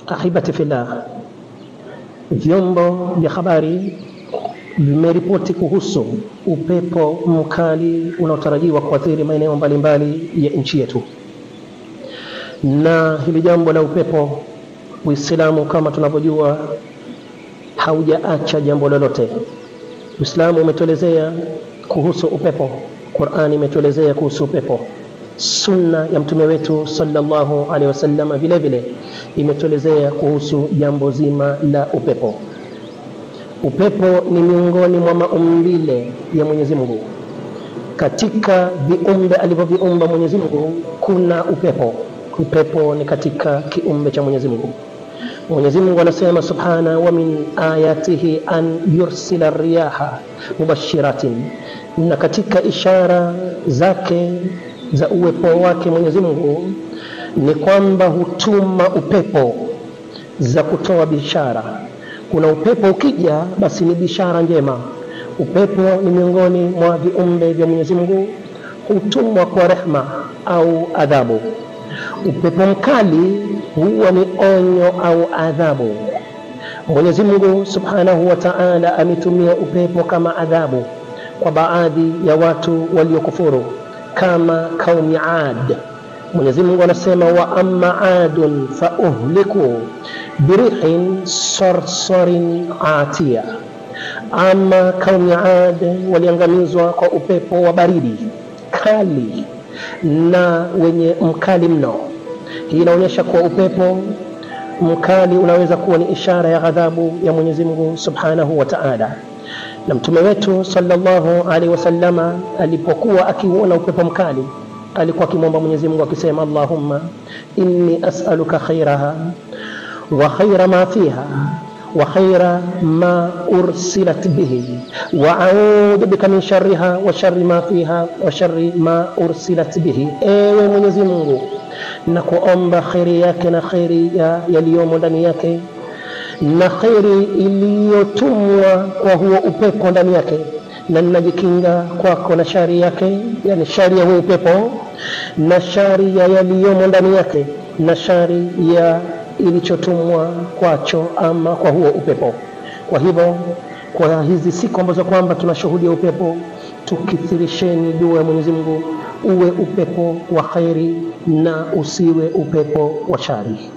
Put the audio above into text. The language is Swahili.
Ahibati fillah, vyombo vya habari vimeripoti kuhusu upepo mkali unaotarajiwa kuathiri maeneo mbalimbali ya nchi yetu. Na hili jambo la upepo, Uislamu kama tunavyojua haujaacha jambo lolote. Uislamu umetuelezea kuhusu upepo, Qur'ani imetuelezea kuhusu upepo, sunna ya mtume wetu sallallahu alaihi wasallam vile vile imetuelezea kuhusu jambo zima la upepo. Upepo ni miongoni mwa maumbile ya Mwenyezi Mungu. Katika viumbe alivyoviumba Mwenyezi Mungu kuna upepo. Upepo ni katika kiumbe cha Mwenyezi Mungu. Mwenyezi Mungu anasema subhana wa min ayatihi an yursila riyaha mubashiratin, na katika ishara zake za uwepo wake Mwenyezi Mungu ni kwamba hutuma upepo za kutoa bishara. Kuna upepo ukija basi ni bishara njema. Upepo ni miongoni mwa viumbe vya Mwenyezi Mungu, hutumwa kwa rehma au adhabu. Upepo mkali huwa ni onyo au adhabu. Mwenyezi Mungu subhanahu wa ta'ala ametumia upepo kama adhabu kwa baadhi ya watu waliokufuru kama kaumi Ad. Mwenyezi Mungu anasema wa amma adun fa uhliku birihin sarsarin atiya, ama kaumi Ad waliangamizwa kwa upepo wa baridi kali na wenye mkali mno. Hii inaonyesha kuwa upepo mkali unaweza kuwa ni ishara ya ghadhabu ya Mwenyezi Mungu subhanahu wa ta'ala. Na mtume wetu sallallahu alaihi wasallama alipokuwa akiuona upepo mkali alikuwa akimwomba Mwenyezi Mungu akisema Allahumma inni as'aluka khairaha wa khaira ma fiha wa khaira ma ursilat bihi wa a'udhu bika min sharriha wa sharri ma fiha wa sharri ma ursilat bihi. Ewe Mwenyezi Mungu, na kuomba khairi yake na khairi yaliyomo ndani yake na khairi iliyotumwa kwa huo upepo ndani yake, na ninajikinga kwako na shari yake, yani shari ya huo upepo na shari ya yaliyomo ndani yake na shari ya ilichotumwa kwacho ama kwa huo upepo. Kwa hivyo kwa hizi siku ambazo kwamba tunashuhudia upepo, tukithirisheni dua ya Mwenyezi Mungu uwe upepo wa khairi na usiwe upepo wa shari.